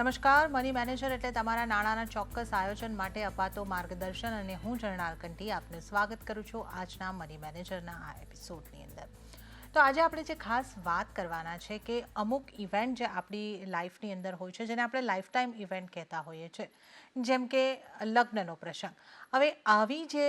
નમસ્કાર, money manager એટલે તમારા નાણાંના ચોક્કસ આયોજન માટે અપાતો માર્ગદર્શન અને હું જર્નાલ કંટી આપને સ્વાગત કરું છું આજના મની મેનેજરના આ એપિસોડની અંદર. તો આજે આપણે જે ખાસ વાત કરવાના છે કે અમુક ઇવેન્ટ જે આપણી લાઈફની અંદર હોય છે જેને આપણે લાઈફ ટાઈમ ઇવેન્ટ કહેતા હોઈએ છીએ, જેમ કે લગ્નનો પ્રસંગ. હવે આવી જે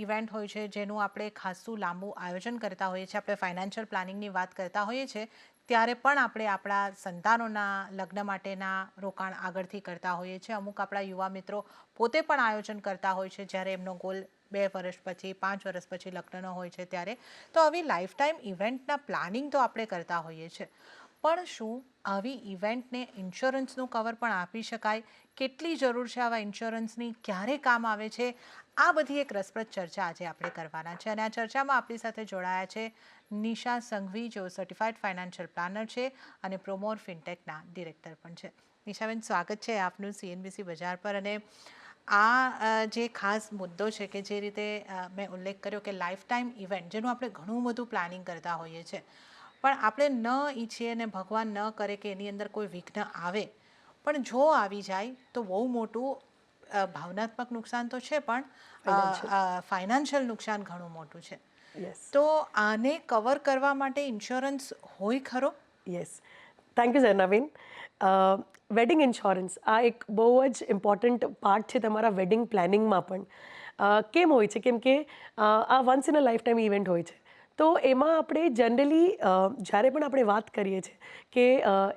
ઇવેન્ટ હોય છે જેનું આપણે ખાસું લાંબુ આયોજન કરતા હોઈએ છીએ, આપણે ફાઇનાન્શિયલ પ્લાનિંગની વાત કરતા હોઈએ છીએ, ત્યારે પણ આપણે આપણા સંતાનોના લગ્ન માટેના રોકાણ આગળથી કરતા હોઈએ છીએ. અમુક આપણા યુવા મિત્રો પોતે પણ આયોજન કરતા હોય છે જ્યારે એમનો ગોલ 2 વર્ષ પછી 5 વર્ષ પછી લગ્નનો હોય છે ત્યારે. તો આવી લાઈફ ટાઈમ ઇવેન્ટના પ્લાનિંગ તો આપણે કરતા હોઈએ છીએ, પણ શું આવી ઇવેન્ટને ઇન્સ્યોરન્સનું કવર પણ આપી શકાય? કેટલી જરૂર છે આવા ઇન્સ્યોરન્સની? ક્યારે કામ આવે છે? આ બધી એક રસપ્રદ ચર્ચા આજે આપણે કરવાના છે અને આ ચર્ચામાં આપણી સાથે જોડાયા છે નિશા સંઘવી, જેઓ સર્ટિફાઈડ ફાઇનાન્શિયલ પ્લાનર છે અને પ્રોમોર ફિનટેકના ડિરેક્ટર પણ છે. નિશાબેન, સ્વાગત છે આપનું CNBC બજાર પર. અને આ જે ખાસ મુદ્દો છે કે જે રીતે મેં ઉલ્લેખ કર્યો કે લાઈફ ટાઈમ ઇવેન્ટ જેનું આપણે ઘણું બધું પ્લાનિંગ કરતા હોઈએ છીએ, પણ આપણે ન ઈચ્છીએ ને ભગવાન ન કરે કે એની અંદર કોઈ વિઘ્ન આવે, પણ જો આવી જાય તો બહુ મોટું ભાવનાત્મક નુકસાન તો છે, પણ ફાઇનાન્શિયલ નુકસાન ઘણું મોટું છે. તો આને કવર કરવા માટે ઇન્સ્યોરન્સ હોય ખરો? Yes, thank you Naveen. Wedding insurance આ એક બહુ જ ઇમ્પોર્ટન્ટ પાર્ટ છે તમારા વેડિંગ પ્લાનિંગમાં પણ. કેમ હોય છે? કેમ કે આ once in a life time event હોય છે. તો એમાં આપણે જનરલી જ્યારે પણ આપણે વાત કરીએ છીએ કે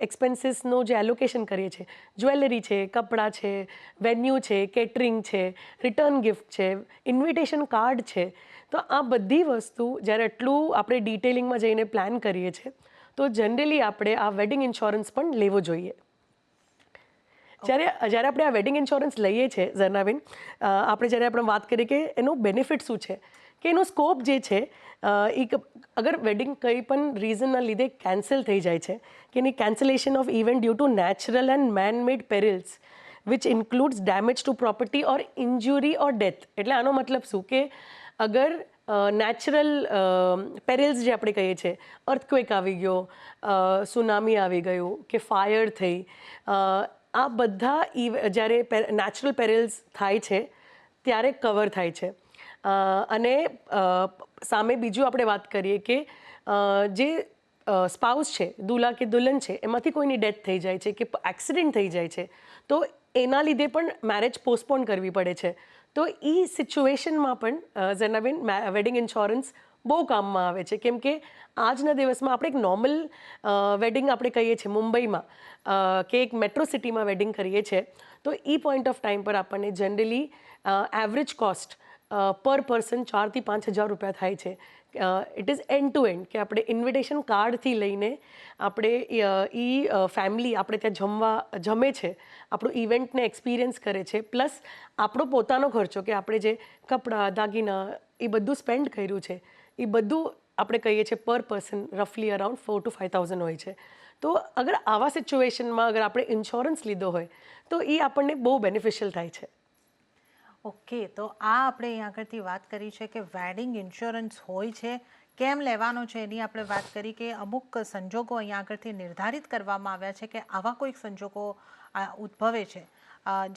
એક્સપેન્સીસનું જે એલોકેશન કરીએ છીએ, જ્વેલરી છે, કપડાં છે, વેન્યુ છે, કેટરિંગ છે, રિટર્ન ગિફ્ટ છે, ઇન્વિટેશન કાર્ડ છે, તો આ બધી વસ્તુ જ્યારે એટલું આપણે ડિટેલિંગમાં જઈને પ્લાન કરીએ છીએ તો જનરલી આપણે આ વેડિંગ ઇન્સ્યોરન્સ પણ લેવો જોઈએ. જ્યારે આપણે આ વેડિંગ ઇન્સ્યોરન્સ લઈએ છીએ ઝરનાબેન, જ્યારે આપણે વાત કરીએ કે એનું બેનિફિટ શું છે, કે એનો સ્કોપ જે છે એ અગર વેડિંગ કંઈ પણ રીઝનના લીધે કેન્સલ થઈ જાય છે, કે એની cancellation of event due to natural and man made perils which includes damage to property or injury or death. એટલે આનો મતલબ શું કે અગર નેચરલ પેરિલ્સ જે આપણે કહીએ છીએ, અર્થક્વેક આવી ગયો, સુનામી આવી ગયું, કે ફાયર થઈ, આ બધા જ્યારે નેચરલ પેરિલ્સ થાય છે ત્યારે કવર થાય છે. અને સામે બીજું આપણે વાત કરીએ કે જે સ્પાઉસ છે, દુલ્હા કે દુલ્હન છે, એમાંથી કોઈની ડેથ થઈ જાય છે કે એક્સિડન્ટ થઈ જાય છે, તો એના લીધે પણ મેરેજ પોસ્ટપોન કરવી પડે છે. તો એ સિચ્યુએશનમાં પણ ઝરનાબેન વેડિંગ ઇન્સ્યોરન્સ બહુ કામમાં આવે છે. કેમ કે આજના દિવસમાં આપણે એક નોર્મલ વેડિંગ આપણે કહીએ છીએ મુંબઈમાં કે એક મેટ્રો સિટીમાં વેડિંગ કરીએ છીએ, તો એ પોઈન્ટ ઓફ ટાઈમ પર આપણને generally average cost per person 4,000 થી 5,000 રૂપિયા થાય છે. It is end to end, કે આપણે ઇન્વિટેશન કાર્ડથી લઈને આપણે ફેમિલી આપણે ત્યાં જમે છે, આપણું ઇવેન્ટને એક્સપિરિયન્સ કરે છે, પ્લસ આપણો પોતાનો ખર્ચો કે આપણે જે કપડાં, દાગીના એ બધું સ્પેન્ડ કર્યું છે, એ બધું આપણે કહીએ છીએ પર પર્સન રફલી અરાઉન્ડ 4,000 to 5,000 હોય છે. તો અગર આવા સિચ્યુએશનમાં અગર આપણે ઇન્સ્યોરન્સ લીધો હોય તો એ આપણને બહુ બેનિફિશિયલ થાય છે. ઓકે, તો આ આપણે અહીં આગળથી વાત કરી છે કે વેડિંગ ઇન્સ્યોરન્સ હોય છે, કેમ લેવાનો છે એની આપણે વાત કરી, કે અમુક સંજોગો અહીં આગળથી નિર્ધારિત કરવામાં આવ્યા છે કે આવા કોઈક સંજોગો ઉદ્ભવે છે,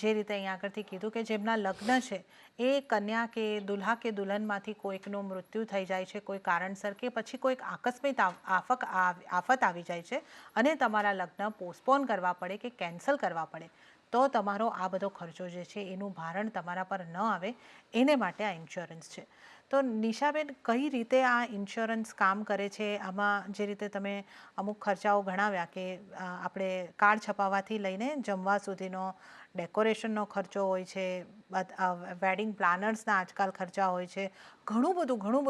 જે રીતે અહીં આગળથી કીધું કે જેમના લગ્ન છે એ કન્યા કે દુલ્હા કે દુલ્હનમાંથી કોઈકનું મૃત્યુ થઈ જાય છે કોઈ કારણસર, કે પછી કોઈક આકસ્મિક આફત આવી જાય છે અને તમારા લગ્ન પોસ્ટપોન કરવા પડે કે કેન્સલ કરવા પડે, તો તમારો આ બધો ખર્ચો જે છે એનું ભારણ તમારા પર ન આવે, એને માટે આ ઇન્સ્યોરન્સ છે. તો નિશાબેન, કઈ રીતે આ ઇન્સ્યોરન્સ કામ કરે છે? આમાં જે રીતે તમે અમુક ખર્ચાઓ ગણાવ્યા કે આપણે કાર્ડ છપાવવાથી લઈને જમવા સુધીનો, ડેકોરેશનનો ખર્ચો હોય છે, વેડિંગ પ્લાનર્સના આજકાલ ખર્ચા હોય છે, ઘણું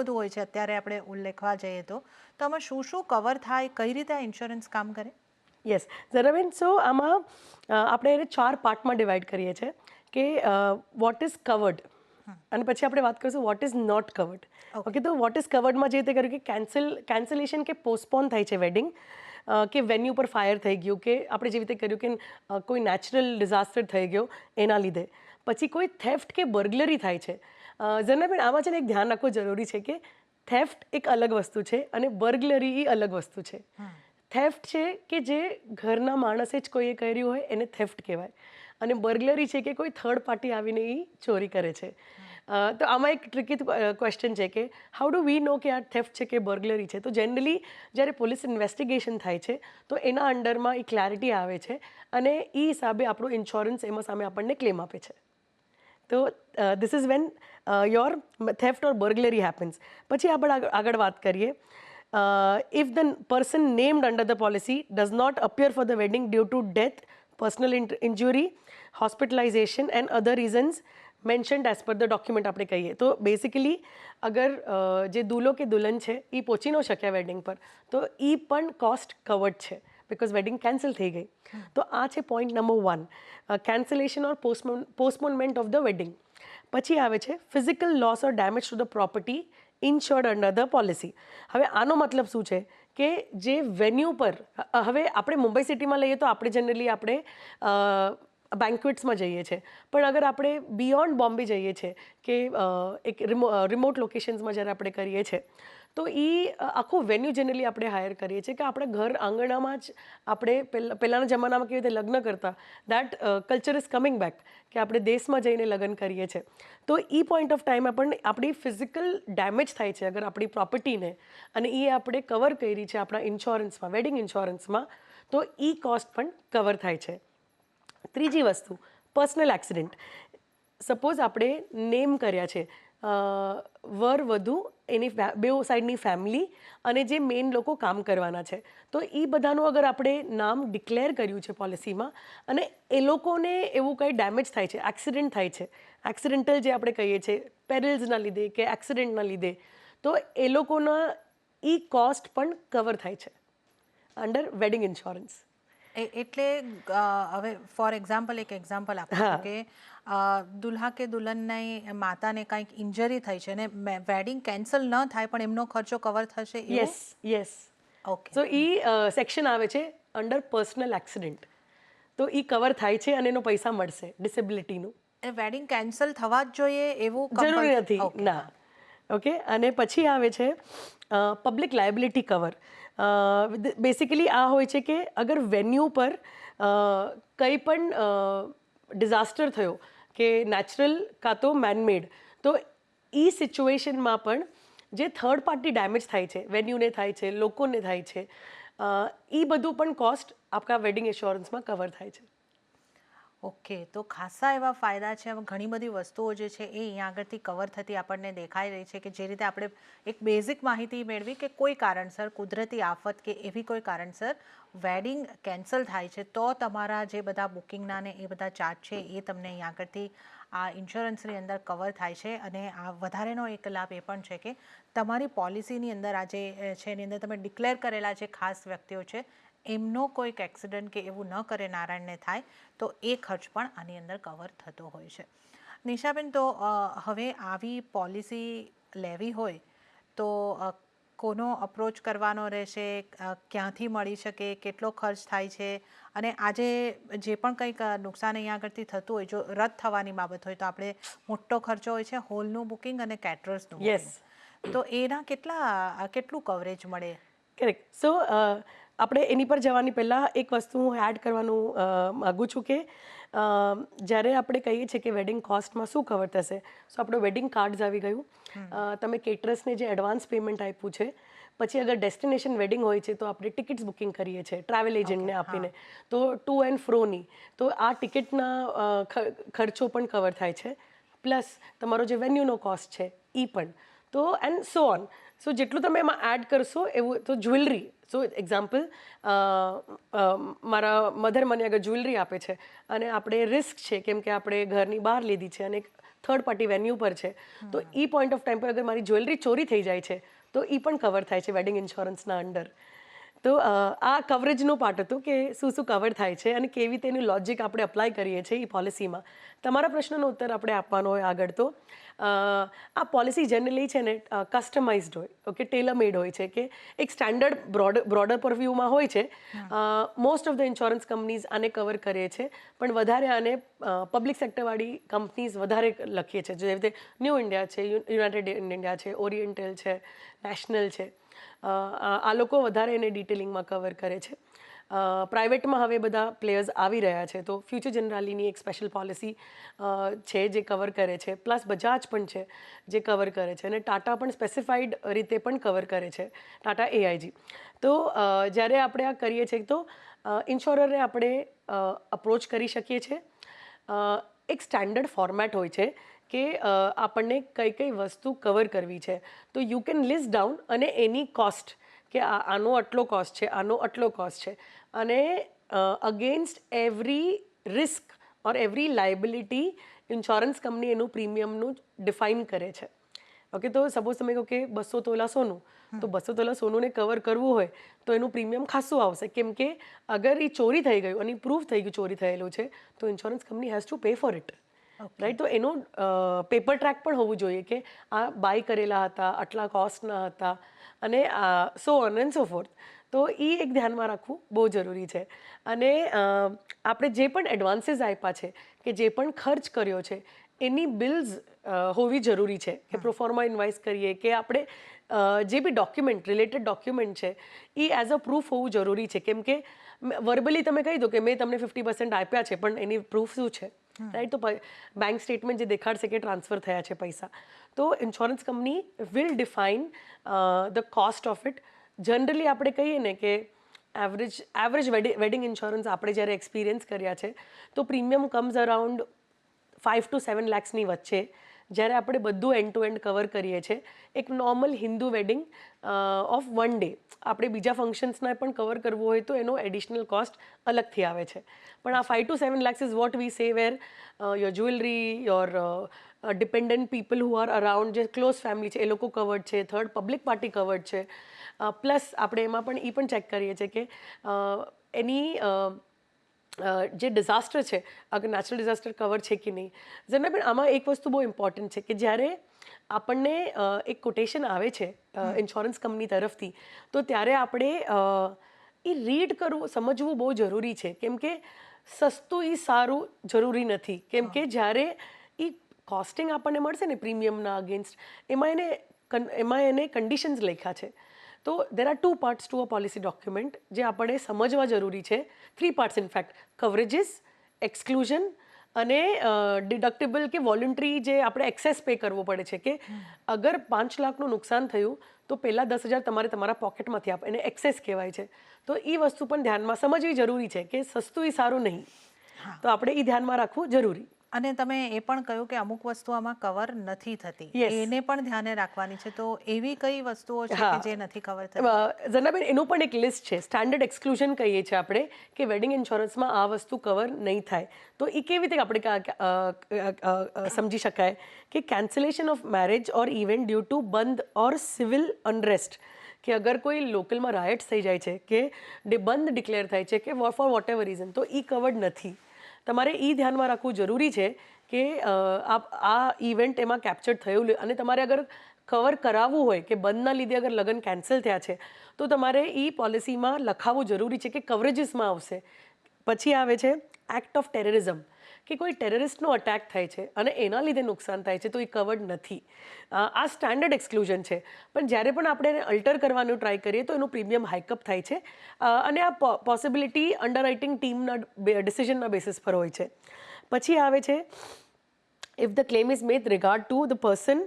બધું હોય છે અત્યારે આપણે ઉલ્લેખવા જઈએ તો આમાં શું શું કવર થાય, કઈ રીતે આ ઇન્સ્યોરન્સ કામ કરે? યસ ઝરનાબેન, સો આમાં આપણે એને 4 પાર્ટમાં ડિવાઈડ કરીએ છીએ કે વોટ ઇઝ કવર્ડ, અને પછી આપણે વાત કરીશું what is not covered. Okay, તો વોટ ઇઝ કવર્ડમાં જે રીતે કર્યું કે કેન્સલેશન કે પોસ્ટપોન થાય છે વેડિંગ, કે વેન્યુ પર ફાયર થઈ ગયું, કે આપણે જેવી રીતે કર્યું કે કોઈ નેચરલ ડિઝાસ્ટર થઈ ગયો એના લીધે, પછી કોઈ થેફ્ટ કે બર્ગલરી થાય છે. ઝરનાબેન, આમાં છે ને એક ધ્યાન રાખવું જરૂરી છે કે થેફ્ટ એક અલગ વસ્તુ છે અને બર્ગલરી એ અલગ વસ્તુ છે. થેફ્ટ છે કે જે ઘરના માણસે જ કોઈએ કર્યું હોય એને થેફ્ટ કહેવાય, અને બર્ગલરી છે કે કોઈ થર્ડ પાર્ટી આવીને એ ચોરી કરે છે. તો આમાં એક ટ્રિકી ક્વેશ્ચન છે કે હાઉ ડુ વી નો કે આ થેફ્ટ છે કે બર્ગલરી છે. તો જનરલી જ્યારે પોલીસ ઇન્વેસ્ટિગેશન થાય છે તો એના અંડરમાં એ ક્લેરિટી આવે છે, અને એ હિસાબે આપણો ઇન્સ્યોરન્સ એમાં સામે આપણને ક્લેમ આપે છે. તો this is when your theft or burglary happens. પછી આપણે આગળ વાત કરીએ. If the person named under the policy does not appear for the wedding due to death, personal injury, hospitalization and other reasons mentioned as per the document આપણે કહીએ તો basically અગર જે દુલ્હો કે દુલ્હન છે એ પહોંચી ન શક્યા વેડિંગ પર તો એ પણ કોસ્ટ કવર્ડ છે, બિકોઝ વેડિંગ કેન્સલ થઈ ગઈ. તો આ છે point number 1, cancellation or postponement of the wedding. પછી આવે છે physical loss or damage to the property insured under the policy. હવે આનો મતલબ શું છે કે જે વેન્યુ પર, હવે આપણે મુંબઈ સિટીમાં લઈએ તો આપણે જનરલી આપણે બેન્ક્વેટ્સમાં જઈએ છીએ, પણ અગર આપણે બિયોન્ડ બોમ્બે જઈએ છીએ કે એક રિમોટ લોકેશન્સમાં જ્યારે આપણે કરીએ છીએ તો એ આખું વેન્યુ જનરલી આપણે હાયર કરીએ છીએ કે આપણે ઘર આંગણામાં જ આપણે પહેલાંના જમાનામાં કેવી રીતે લગ્ન કરતા, that culture is coming back, કે આપણે દેશમાં જઈને લગ્ન કરીએ છીએ. તો એ પોઈન્ટ ઓફ ટાઈમ આપણને આપણી ફિઝિકલ ડેમેજ થાય છે અગર આપણી પ્રોપર્ટીને, અને એ આપણે કવર કરી છે આપણા ઇન્સ્યોરન્સમાં, વેડિંગ ઇન્સ્યોરન્સમાં, તો એ કોસ્ટ પણ કવર થાય છે. ત્રીજી વસ્તુ, પર્સનલ એક્સિડન્ટ. સપોઝ આપણે નેમ કર્યા છે વર વધુ, એની બેઉ સાઈડની ફેમિલી અને જે મેઇન લોકો કામ કરવાના છે, તો એ બધાનું અગર આપણે નામ ડિક્લેર કર્યું છે પોલિસીમાં અને એ લોકોને એવું કંઈ ડેમેજ થાય છે, એક્સિડન્ટ થાય છે, એક્સિડેન્ટલ જે આપણે કહીએ છીએ પેરિલ્સના લીધે કે એક્સિડન્ટના લીધે, તો એ લોકોના એ કોસ્ટ પણ કવર થાય છે અંડર વેડિંગ ઇન્સ્યોરન્સ. એટલે હવે ફોર એક્ઝામ્પલ એક એક્ઝામ્પલ આપું છું કે દુલ્હા કે દુલ્હનની માતાને કંઈક ઇન્જરી થઈ છે અને વેડિંગ કેન્સલ ન થાય પણ એમનો ખર્ચો કવર થશે. યસ. ઓકે. તો એ સેક્શન આવે છે અંડર પર્સનલ એક્સિડન્ટ, તો એ કવર થાય છે અને એનો પૈસા મળશે ડિસેબિલિટીનું. વેડિંગ કેન્સલ થવા જ જોઈએ એવું જરૂરી નથી, ના. ઓકે. અને પછી આવે છે પબ્લિક લાયબિલિટી કવર. બેસિકલી આ હોય છે કે અગર વેન્યુ પર કંઈ પણ ડિઝાસ્ટર થયો કે નેચરલ કાં તો મેનમેડ, તો એ સિચ્યુએશનમાં પણ જે થર્ડ પાર્ટી ડેમેજ થાય છે, વેન્યુને થાય છે, લોકોને થાય છે, એ બધું પણ કોસ્ટ આપણા વેડિંગ ઇન્સ્યોરન્સમાં કવર થાય છે. ઓકે. તો ખાસા એવા ફાયદા છે. ઘણી બધી વસ્તુઓ જે છે એ અહીંયા આગળથી કવર થતી આપણને દેખાઈ રહી છે કે જે રીતે આપણે એક બેઝિક માહિતી મેળવી કે કોઈ કારણસર કુદરતી આફત કે એવી કોઈ કારણસર વેડિંગ કેન્સલ થાય છે તો તમારા જે બધા બુકિંગના ને એ બધા ચાર્જ છે એ તમને અહીંયા આગળથી આ ઇન્સ્યોરન્સની અંદર કવર થાય છે. અને આ વધારેનો એક લાભ એ પણ છે કે તમારી પોલિસીની અંદર આ જે છે એની અંદર તમે ડિક્લેર કરેલા જે ખાસ વ્યક્તિઓ છે એમનો કોઈક એક્સિડન્ટ કે એવું ન કરે નારાયણને થાય તો એ ખર્ચ પણ આની અંદર કવર થતો હોય છે. નિશાબેન, તો હવે આવી પોલિસી લેવી હોય તો કોનો અપ્રોચ કરવાનો રહેશે, ક્યાંથી મળી શકે, કેટલો ખર્ચ થાય છે, અને આજે જે પણ કંઈક નુકસાન અહીંયા આગળથી થતું હોય, જો રદ થવાની બાબત હોય તો આપણે મોટો ખર્ચો હોય છે હોલનું બુકિંગ અને કેટરર્સનું બુકિંગ, તો એના કેટલું કવરેજ મળે? કરેક્ટ. સો આપણે એની પર જવાની પહેલાં એક વસ્તુ હું એડ કરવાનું માગું છું કે જ્યારે આપણે કહીએ છીએ કે વેડિંગ કોસ્ટમાં શું કવર થશે, સો આપણું વેડિંગ કાર્ડ્સ આવી ગયું, તમે કેટરર્સને જે એડવાન્સ પેમેન્ટ આપ્યું છે, પછી અગર ડેસ્ટિનેશન વેડિંગ હોય છે તો આપણે ટિકિટ્સ બુકિંગ કરીએ છીએ ટ્રાવેલ એજન્ટને આપીને, તો ટુ એન્ડ ફ્રોની, તો આ ટિકિટના ખર્ચો પણ કવર થાય છે, પ્લસ તમારો જે વેન્યુનો કોસ્ટ છે એ પણ, તો એન્ડ સો ઓન. સો જેટલું તમે એમાં એડ કરશો એવું, તો જ્વેલરી, સો એક્ઝામ્પલ મારા મધર મને અગર જ્વેલરી આપે છે અને આપણે રિસ્ક છે કેમ કે આપણે ઘરની બહાર લીધી છે અને એક થર્ડ પાર્ટી વેન્યુ પર છે, તો એ પોઈન્ટ ઓફ ટાઈમ પર અગર મારી જ્વેલરી ચોરી થઈ જાય છે તો એ પણ કવર થાય છે વેડિંગ ઇન્સ્યોરન્સના અંડર. તો આ કવરેજનું પાર્ટ હતું કે શું શું કવર થાય છે અને કેવી રીતે એનું લોજિક આપણે અપ્લાય કરીએ છીએ એ પોલિસીમાં. તમારા પ્રશ્નનો ઉત્તર આપણે આપવાનો હોય આગળ, તો આ પોલિસી જનરલી છે ને કસ્ટમાઇઝડ હોય, ઓકે, ટેલર મેડ હોય છે, કે એક સ્ટેન્ડર્ડ બ્રોડર પરવ્યુમાં હોય છે. Most of the insurance companies આને કવર કરે છે, પણ વધારે આને પબ્લિક સેક્ટરવાળી કંપનીઝ વધારે લખીએ છીએ, જેવી રીતે ન્યૂ ઇન્ડિયા છે, યુનાઇટેડ ઇન્ડિયા છે, ઓરિએન્ટલ છે, નેશનલ છે. આ લોકો વધારે એને ડિટેલિંગમાં કવર કરે છે. પ્રાઇવેટમાં હવે બધા પ્લેયર્સ આવી રહ્યા છે, તો ફ્યુચર જનરલીની એક સ્પેશિયલ પોલિસી છે જે કવર કરે છે, પ્લસ બજાજ પણ છે જે કવર કરે છે, અને ટાટા પણ સ્પેસિફાઈડ રીતે પણ કવર કરે છે, ટાટા AIG. તો જ્યારે આપણે આ કરીએ છીએ તો ઇન્સ્યોરરને આપણે અપ્રોચ કરી શકીએ છીએ. એક સ્ટેન્ડર્ડ ફોર્મેટ હોય છે કે આપણને કઈ કઈ વસ્તુ કવર કરવી છે, તો યુ કેન લિસ્ટ ડાઉન અને એની કોસ્ટ કે આનો આટલો કોસ્ટ છે, આનો આટલો કોસ્ટ છે, અને અગેન્સ્ટ એવરી રિસ્ક ઓર એવરી લાયબિલિટી ઇન્સ્યોરન્સ કંપની એનું પ્રીમિયમનું ડિફાઇન કરે છે. ઓકે, તો સપોઝ તમે કહો કે 200 તોલા સોનું, તો 200 તોલા સોનુંને કવર કરવું હોય તો એનું પ્રીમિયમ ખાસું આવશે, કેમ કે અગર એ ચોરી થઈ ગયું અને પ્રૂફ થઈ ગયું ચોરી થયેલું છે, તો insurance company has to pay four it. Right, તો એનું પેપર ટ્રેક પણ હોવું જોઈએ કે આ બાય કરેલા હતા, આટલા કોસ્ટના હતા, અને so on and so fourth. તો એ એક ધ્યાનમાં રાખવું બહુ જરૂરી છે. અને આપણે જે પણ એડવાન્સીસ આપ્યા છે કે જે પણ ખર્ચ કર્યો છે એની બિલ્સ હોવી જરૂરી છે, કે પ્રોફોર્મા ઇન્વાઇસ કરીએ કે આપણે જે બી ડોક્યુમેન્ટ રિલેટેડ ડોક્યુમેન્ટ છે એ એઝ અ પ્રૂફ હોવું જરૂરી છે, કેમ કે વર્બલી તમે કહી દો કે મેં તમને 50% આપ્યા છે, પણ એની પ્રૂફ શું છે? રાઈટ, તો બેંક સ્ટેટમેન્ટ જે દેખાડશે કે ટ્રાન્સફર થયા છે પૈસા, તો insurance company will define the cost of it. Generally આપણે કહીએ ને કે એવરેજ વેડિંગ ઇન્સ્યોરન્સ આપણે જ્યારે એક્સપિરિયન્સ કર્યા છે તો પ્રીમિયમ કમ્સ અરાઉન્ડ 5 to 7 lakhsની વચ્ચે, જ્યારે આપણે બધું એન્ડ ટુ એન્ડ કવર કરીએ છીએ. એક normal Hindu wedding of 1 day, આપણે બીજા ફંક્શન્સના પણ કવર કરવું હોય તો એનો એડિશનલ કોસ્ટ અલગથી આવે છે. પણ આ 5 to 7 lakhs is what we say where your jewellery, your dependent people who are around, જે ક્લોઝ ફેમિલી છે એ લોકો કવર્ડ છે, થર્ડ પબ્લિક પાર્ટી કવર્ડ છે, પ્લસ આપણે એમાં પણ એ પણ ચેક કરીએ છીએ કે એની જે ડિઝાસ્ટર છે, અગર નેચરલ ડિઝાસ્ટર કવર છે કે નહીં. જેને પણ આમાં એક વસ્તુ બહુ ઇમ્પોર્ટન્ટ છે કે જ્યારે આપણને એક કોટેશન આવે છે ઇન્સ્યોરન્સ કંપની તરફથી, તો ત્યારે આપણે એ રીડ કરવું, સમજવું બહુ જરૂરી છે, કેમ કે સસ્તું એ સારું જરૂરી નથી, કેમ કે જ્યારે એ કોસ્ટિંગ આપણને મળશે ને પ્રીમિયમના અગેન્સ્ટ, એમાં એને કન્ડિશન્સ લખ્યા છે. તો there are 2 parts to a policy document જે આપણે સમજવા જરૂરી છે. 3 parts ઇનફેક્ટ: કવરેજીસ, એક્સક્લુઝન અને ડિડક્ટેબલ કે વોલન્ટરી, જે આપણે એક્સેસ પે કરવો પડે છે, કે અગર 5 લાખનું નુકસાન થયું તો પહેલાં 10,000 તમારે તમારા પોકેટમાંથી આપે, એને એક્સેસ કહેવાય છે. તો એ વસ્તુ પણ ધ્યાનમાં સમજવી જરૂરી છે કે સસ્તું એ સારું નહીં, તો આપણે એ ધ્યાનમાં રાખવું જરૂરી. અને તમે એ પણ કહ્યું કે અમુક વસ્તુ આમાં કવર નથી થતી, એને પણ ધ્યાને રાખવાની છે, તો એવી કઈ વસ્તુઓ છે કે જે નથી કવર થતી? ઝરનાબેન, એનું પણ એક લિસ્ટ છે. સ્ટેન્ડર્ડ એક્સક્લુઝન કહીએ છીએ આપણે, કે વેડિંગ ઇન્સ્યોરન્સમાં આ વસ્તુ કવર નહીં થાય. તો એ કેવી રીતે આપણે સમજી શકાય કે cancellation of marriage or event due to બંધ ઓર સિવિલ અનરેસ્ટ, કે અગર કોઈ લોકલમાં રાયટ્સ થઈ જાય છે, કે બંધ ડિક્લેર થાય છે, કે ફોર વોટ એવર રીઝન, તો એ કવર્ડ નથી. તમારે એ ધ્યાનમાં રાખવું જરૂરી છે કે આ ઇવેન્ટ એમાં કેપ્ચર થયું, અને તમારે અગર કવર કરાવવું હોય કે બંધના લીધે અગર લગ્ન કેન્સલ થયા છે, તો તમારે એ પોલિસીમાં લખાવવું જરૂરી છે કે કવરેજીસમાં આવશે. પછી આવે છે એક્ટ ઓફ ટેરરિઝમ, કે કોઈ ટેરરિસ્ટનો અટેક થાય છે અને એના લીધે નુકસાન થાય છે, તો એ કવર્ડ નથી. આ સ્ટેન્ડર્ડ એક્સક્લુઝન છે. પણ જ્યારે પણ આપણે એને અલ્ટર કરવાનું ટ્રાય કરીએ તો એનું પ્રીમિયમ હાઇકઅપ થાય છે, અને આ પોસિબિલિટી અંડરરાઇટિંગ ટીમના ડિસિઝનના બેસિસ પર હોય છે. પછી આવે છે if the claim is made regard two the person,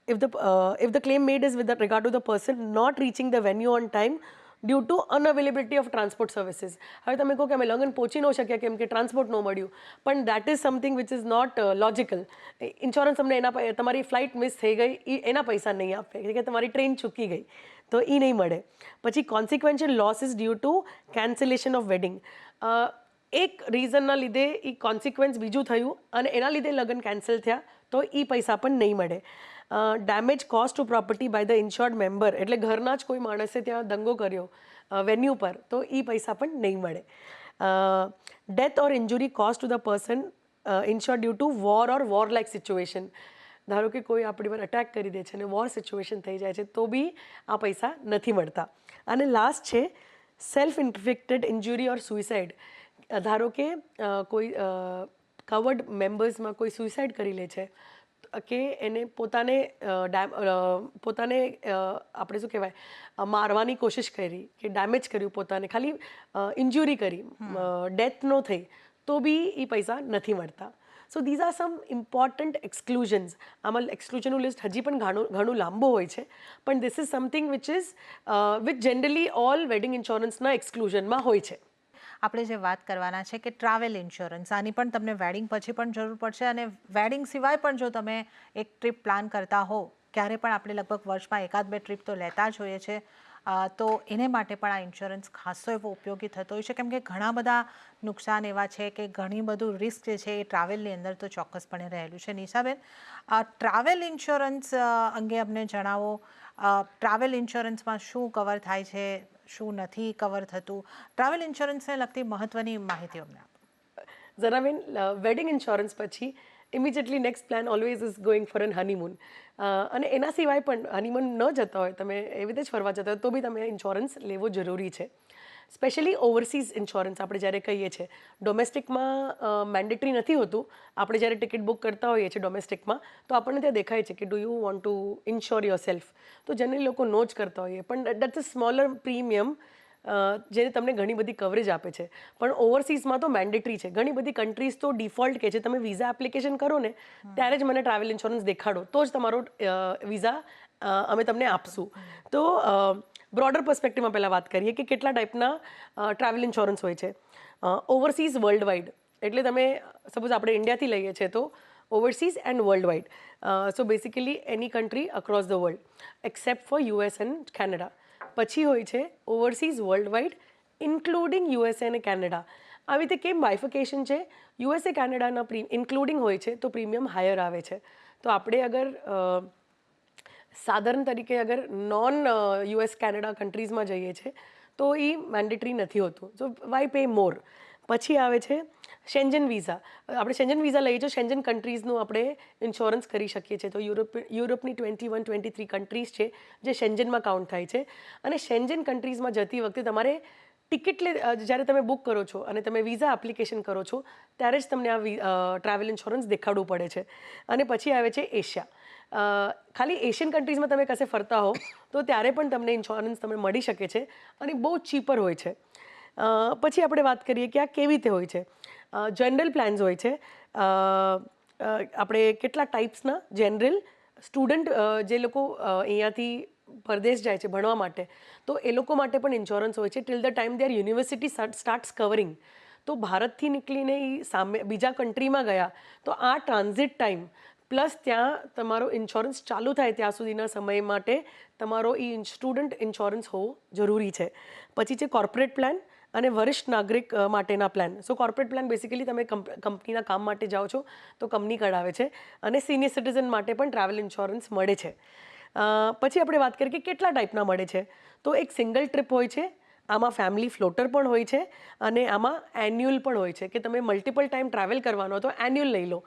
if the claim made is with regard to the person not reaching the venue on time due to unavailability of transport services. હવે તમે કહો કે અમે લગ્ન પહોંચી ન શક્યા કેમ કે ટ્રાન્સપોર્ટ ન મળ્યું, પણ that is something which is not logical. Insurance અમને તમારી ફ્લાઇટ મિસ થઈ ગઈ, એના પૈસા નહીં આપે, કે તમારી ટ્રેન ચૂકી ગઈ, તો એ નહીં મળે. પછી consequential loss is due to cancellation of wedding. એક રીઝનના લીધે એ કોન્સિક્વન્સ બીજું થયું અને એના લીધે લગ્ન કેન્સલ થયા, તો એ પૈસા પણ નહીં મળે. Damage cause to property by the insured member, એટલે ઘરના જ કોઈ માણસે ત્યાં દંગો કર્યો વેન્યુ પર, તો એ પૈસા પણ નહીં મળે. Death or injury cause to the person insured due to war or war like situation. ધારો કે કોઈ આપણી પર અટેક કરી દે છે અને વોર સિચ્યુએશન થઈ જાય છે, તો બી આ પૈસા નથી મળતા. અને લાસ્ટ છે સેલ્ફ ઇન્ફ્લિક્ટેડ ઇન્જુરી ઓર સુઇસાઇડ. ધારો કે કોઈ કવર્ડ મેમ્બર્સમાં કોઈ સુઇસાઇડ કરી લે છે, કે એને પોતાને આપણે શું કહેવાય મારવાની કોશિશ કરી કે ડેમેજ કર્યું પોતાને, ખાલી ઇન્જુરી કરી, ડેથ ન થઈ, તો બી એ પૈસા નથી મળતા. So these are some important exclusions. આમાં એક્સક્લુઝનનું લિસ્ટ હજી પણ ઘણું લાંબુ હોય છે, પણ this is something which generally all wedding ઇન્સ્યોરન્સના એક્સક્લુઝનમાં હોય છે. આપણે જે વાત કરવાના છે કે ટ્રાવેલ ઇન્સ્યોરન્સ, આની પણ તમને વેડિંગ પછી પણ જરૂર પડશે, અને વેડિંગ સિવાય પણ જો તમે એક ટ્રીપ પ્લાન કરતા હો, ક્યારે પણ આપણે લગભગ વર્ષમાં એકાદ બે ટ્રીપ તો લેતા જ હોઈએ છીએ, તો એને માટે પણ આ ઇન્સ્યોરન્સ ખાસો એવો ઉપયોગી થતો હોય છે, કેમ કે ઘણા બધા નુકસાન એવા છે કે ઘણી બધું રિસ્ક જે છે એ ટ્રાવેલની અંદર તો ચોક્કસપણે રહેલું છે. નિશાબેન, ટ્રાવેલ ઇન્સ્યોરન્સ અંગે અમને જણાવો. ટ્રાવેલ ઇન્સ્યોરન્સમાં શું કવર થાય છે, શું નથી કવર થતું, ટ્રાવેલ ઇન્સ્યોરન્સને લગતી મહત્વની માહિતી અમને આપો. ઝરાબેન, વેડિંગ ઇન્સ્યોરન્સ પછી immediately next plan always is going for an honeymoon. અને એના સિવાય પણ હનીમૂન ન જતા હોય, તમે એવી રીતે જ ફરવા જતા હોય, તો બી તમે ઇન્સ્યોરન્સ લેવો જરૂરી છે. સ્પેશિયલી ઓવરસીઝ ઇન્સ્યોરન્સ આપણે જ્યારે કહીએ છીએ, ડોમેસ્ટિકમાં મેન્ડેટરી નથી હોતું. આપણે જ્યારે ટિકિટ બુક કરતા હોઈએ છીએ ડોમેસ્ટિકમાં, તો આપણને ત્યાં દેખાય છે કે do you want to ensure your self, તો જનરલી લોકો નો જ કરતા હોઈએ, પણ દેટ્સ અ સ્મોલર પ્રીમિયમ જેને તમને ઘણી બધી કવરેજ આપે છે. પણ ઓવરસીઝમાં તો મેન્ડેટરી છે. ઘણી બધી કન્ટ્રીઝ તો ડિફોલ્ટ કહે છે, તમે વિઝા એપ્લિકેશન કરો ને ત્યારે જ મને ટ્રાવેલ ઇન્સ્યોરન્સ દેખાડો, તો જ તમારો વિઝા અમે તમને આપશું. તો બ્રોડર પર્સપેક્ટિવમાં પહેલાં વાત કરીએ કે કેટલા ટાઈપના ટ્રાવેલ ઇન્સ્યોરન્સ હોય છે. ઓવરસીઝ વર્લ્ડ વાઇડ, એટલે તમે સપોઝ આપણે ઇન્ડિયાથી લઈએ છીએ તો overseas and worldwide. So basically any country across the world except for US and Canada. પછી હોય છે overseas worldwide including USA અને કેનેડા. આવી રીતે કેમ બાયફિકેશન છે? યુએસએ કેનેડાના ઇન્ક્લુડિંગ હોય છે તો પ્રીમિયમ હાયર આવે છે. તો આપણે અગર સાધારણ તરીકે અગર નોન યુએસ કેનેડા કન્ટ્રીઝમાં જઈએ છીએ તો એ મેન્ડેટરી નથી હોતું, સો વાય પે મોર. પછી આવે છે શેન્જન વિઝા. આપણે શેન્જન વિઝા લઈએ છીએ, શેન્જન કન્ટ્રીઝનું આપણે ઇન્સ્યોરન્સ કરી શકીએ છીએ. તો યુરોપની 21-23 કન્ટ્રીઝ છે જે શેન્જનમાં કાઉન્ટ થાય છે. અને શેન્જન કન્ટ્રીઝમાં જતી વખતે તમારે ટિકિટ જ્યારે તમે બુક કરો છો અને તમે વિઝા એપ્લિકેશન કરો છો ત્યારે જ તમને આ ટ્રાવેલ ઇન્સ્યોરન્સ દેખાડવું પડે છે. અને પછી આવે છે એશિયા. ખાલી એશિયન કન્ટ્રીઝમાં તમે કશે ફરતા હો તો ત્યારે પણ તમને ઇન્સ્યોરન્સ તમને મળી શકે છે અને બહુ ચીપર હોય છે. પછી આપણે વાત કરીએ કે આ કેવી રીતે હોય છે. જનરલ પ્લાન્સ હોય છે. આપણે કેટલા ટાઈપ્સના જનરલ સ્ટુડન્ટ જે લોકો અહીંયાથી પરદેશ જાય છે ભણવા માટે, તો એ લોકો માટે પણ ઇન્સ્યોરન્સ હોય છે till the time there university starts covering. તો ભારતથી નીકળીને એ સામે બીજા કન્ટ્રીમાં ગયા તો આ ટ્રાન્ઝિટ ટાઈમ પ્લસ ત્યાં તમારો ઇન્સ્યોરન્સ ચાલુ થાય ત્યાં સુધીના સમય માટે તમારો એ સ્ટુડન્ટ ઇન્સ્યોરન્સ હોવો જરૂરી છે. પછી છે કોર્પોરેટ પ્લાન અને વરિષ્ઠ નાગરિક માટેના પ્લાન. સો કોર્પોરેટ પ્લાન બેસિકલી તમે કંપનીના કામ માટે જાઓ છો તો કંપની કઢાવે છે, અને સિનિયર સિટીઝન માટે પણ ટ્રાવેલ ઇન્સ્યોરન્સ મળે છે. પછી આપણે વાત કરીએ કે કેટલા ટાઈપના મળે છે. તો એક સિંગલ ટ્રીપ હોય છે, આમાં ફેમિલી ફ્લોટર પણ હોય છે, અને આમાં એન્યુઅલ પણ હોય છે કે તમે મલ્ટિપલ ટાઈમ ટ્રાવેલ કરવાનો હોય તો એન્યુઅલ લઈ લો.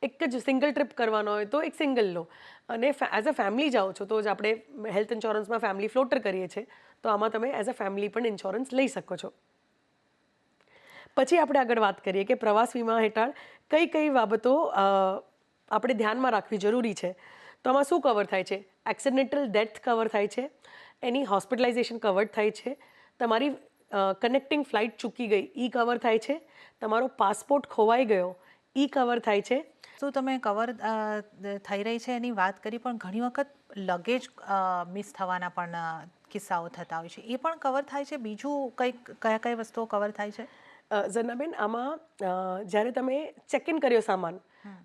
એક જ સિંગલ ટ્રીપ કરવાનો હોય તો એક સિંગલ લો. અને એઝ અ ફેમિલી જાઓ છો તો જ આપણે હેલ્થ ઇન્સ્યોરન્સમાં ફેમિલી ફ્લોટર કરીએ છીએ, તો આમાં તમે એઝ અ ફેમિલી પણ ઇન્સ્યોરન્સ લઈ શકો છો. પછી આપણે આગળ વાત કરીએ કે પ્રવાસ વીમા હેઠળ કઈ કઈ બાબતો આપણે ધ્યાનમાં રાખવી જરૂરી છે. તો આમાં શું કવર થાય છે? એક્સિડેન્ટલ ડેથ કવર થાય છે, એની હોસ્પિટલાઇઝેશન કવર થાય છે, તમારી કનેક્ટિંગ ફ્લાઇટ ચૂકી ગઈ એ કવર થાય છે, તમારો પાસપોર્ટ ખોવાઈ ગયો એ કવર થાય છે. શું તમે કવર થઈ રહી છે એની વાત કરી, પણ ઘણી વખત લગેજ મિસ થવાના પણ કિસ્સાઓ થતા હોય છે, એ પણ કવર થાય છે? બીજું કંઈક કયા કઈ વસ્તુઓ કવર થાય છે? ઝરનાબેન, આમાં જ્યારે તમે ચેક ઇન કર્યો સામાન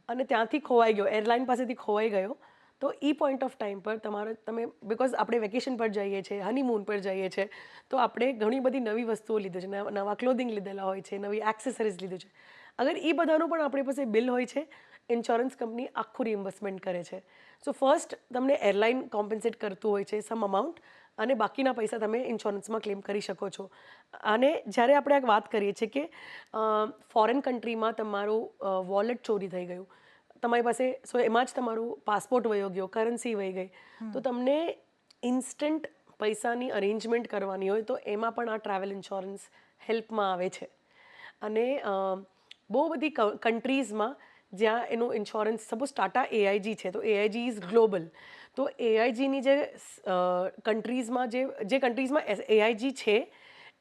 અને ત્યાંથી ખોવાઈ ગયો, એરલાઇન પાસેથી ખોવાઈ ગયો, તો એ પોઈન્ટ ઓફ ટાઈમ પર તમે બિકોઝ આપણે વેકેશન પર જઈએ છીએ, હનીમૂન પર જઈએ છીએ, તો આપણે ઘણી બધી નવી વસ્તુઓ લીધી છે, નવા ક્લોધિંગ લીધેલા હોય છે, નવી એક્સેસરીઝ લીધું છે. અગર એ બધાનું પણ આપણી પાસે બિલ હોય છે, ઇન્સ્યોરન્સ કંપની આખું રિમ્બર્સમેન્ટ કરે છે. સો ફર્સ્ટ તમને એરલાઇન કોમ્પન્સેટ કરતું હોય છે સમ અમાઉન્ટ, અને બાકીના પૈસા તમે ઇન્સ્યોરન્સમાં ક્લેમ કરી શકો છો. અને જ્યારે આપણે આ વાત કરીએ છીએ કે ફોરેન કન્ટ્રીમાં તમારું વોલેટ ચોરી થઈ ગયું, તમારી પાસે એમાં જ તમારું પાસપોર્ટ વયો ગયો, કરન્સી વહી ગઈ, તો તમને ઇન્સ્ટન્ટ પૈસાની અરેન્જમેન્ટ કરવાની હોય તો એમાં પણ આ ટ્રાવેલ ઇન્સ્યોરન્સ હેલ્પમાં આવે છે. અને બહુ બધી કન્ટ્રીઝમાં જ્યાં એનું ઇન્સ્યોરન્સ સપોઝ ટાટા એઆઈજી છે તો એઆઈજી ઇઝ ગ્લોબલ. તો એઆઈજીની જે કન્ટ્રીઝમાં જે કન્ટ્રીઝમાં એઆઈજી છે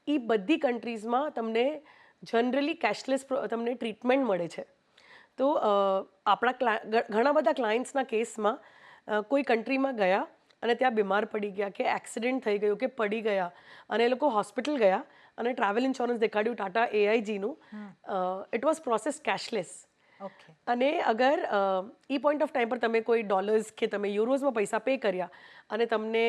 એ બધી કન્ટ્રીઝમાં તમને જનરલી કેશલેસ તમને ટ્રીટમેન્ટ મળે છે. તો આપણા ઘણા બધા ક્લાયન્ટ્સના કેસમાં કોઈ કન્ટ્રીમાં ગયા અને ત્યાં બીમાર પડી ગયા કે એક્સિડન્ટ થઈ ગયું કે પડી ગયા અને એ લોકો હોસ્પિટલ ગયા અને ટ્રાવેલ ઇન્સ્યોરન્સ દેખાડ્યું ટાટા એઆઈજીનું, it was process cashless. Okay. અને અગર એ પોઈન્ટ ઓફ ટાઈમ પર તમે કોઈ ડોલર્સ કે તમે યુરોઝમાં પૈસા પે કર્યા અને તમને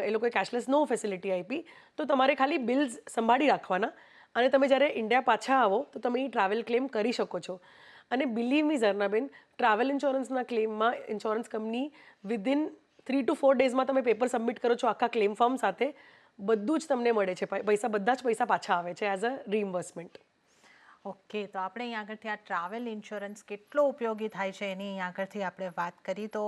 એ લોકોએ કેશલેસ નો ફેસિલિટી આપી તો તમારે ખાલી બિલ્સ સંભાળી રાખવાના અને તમે જ્યારે ઇન્ડિયા પાછા આવો તો તમે એ ટ્રાવેલ ક્લેમ કરી શકો છો. અને બિલીવ મી ઝરનાબેન, ટ્રાવેલ ઇન્સ્યોરન્સના ક્લેમમાં ઇન્સ્યોરન્સ કંપની વિધિન 3 to 4 ડેઝમાં તમે પેપર સબમિટ કરો છો આખા ક્લેમ ફોર્મ સાથે, બધું જ તમને મળે છે પૈસા, બધા જ પૈસા પાછા આવે છે એઝ અ રીઇમ્બર્સમેન્ટ. ઓકે, તો આપણે અહીં આગળથી આ ટ્રાવેલ ઇન્સ્યોરન્સ કેટલો ઉપયોગી થાય છે એની અહીં આગળથી આપણે વાત કરી. તો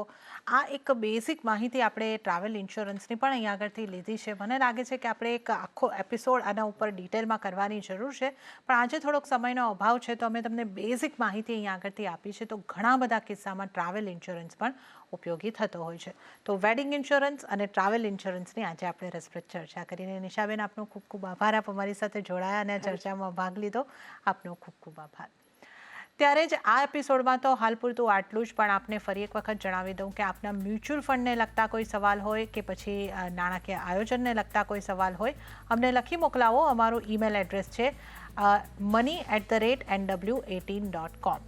આ એક બેઝિક માહિતી આપણે ટ્રાવેલ ઇન્સ્યોરન્સની પણ અહીં આગળથી લીધી છે. મને લાગે છે કે આપણે એક આખો એપિસોડ આના ઉપર ડિટેલમાં કરવાની જરૂર છે, પણ આજે થોડોક સમયનો અભાવ છે તો અમે તમને બેઝિક માહિતી અહીં આગળથી આપી છે. તો ઘણા બધા કિસ્સામાં ટ્રાવેલ ઇન્સ્યોરન્સ પણ ઉપયોગી થતો હોય છે. તો વેડિંગ ઇન્સ્યોરન્સ અને ટ્રાવેલ ઇન્સ્યોરન્સની આજે આપણે રસપ્રદ ચર્ચા કરીને. નિશાબેન, આપનો ખૂબ ખૂબ આભાર, આપ અમારી સાથે જોડાયા અને ચર્ચામાં ભાગ લીધો. આપનો ખૂબ ખૂબ આભાર. ત્યારે જ આ એપિસોડમાં તો હાલ પૂરતું આટલું જ, પણ આપને ફરી એક વખત જણાવી દઉં કે આપના મ્યુચ્યુઅલ ફંડને લગતા કોઈ સવાલ હોય કે પછી નાણાકીય આયોજનને લગતા કોઈ સવાલ હોય, અમને લખી મોકલાવો. અમારું ઈમેલ એડ્રેસ છે money@nw18.com.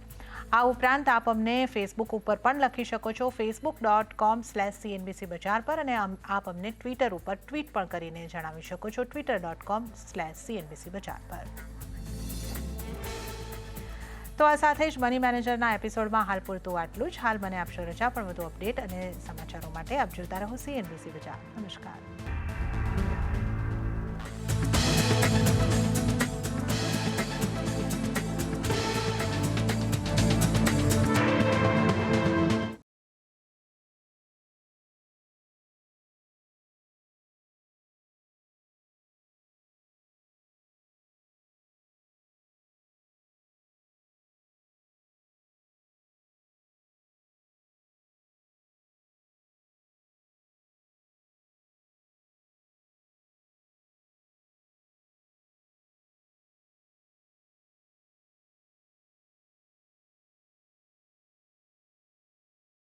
આ ઉપરાંત આપ અમને ફેસબુક ઉપર પણ લખી શકો છો, facebook.com/CNBC બજાર પર, અને આપ અમને ટ્વિટર ઉપર ટ્વીટ પણ કરીને જણાવી શકો છો, twitter.com/CNBC બજાર પર. તો આ સાથે જ મની મેનેજરના એપિસોડમાં હાલ પૂરતું આટલું જ. હાલ મને આપશો રજા, પણ વધુ અપડેટ અને સમાચારો માટે આપ જોતા રહો CNBC બજાર. નમસ્કાર.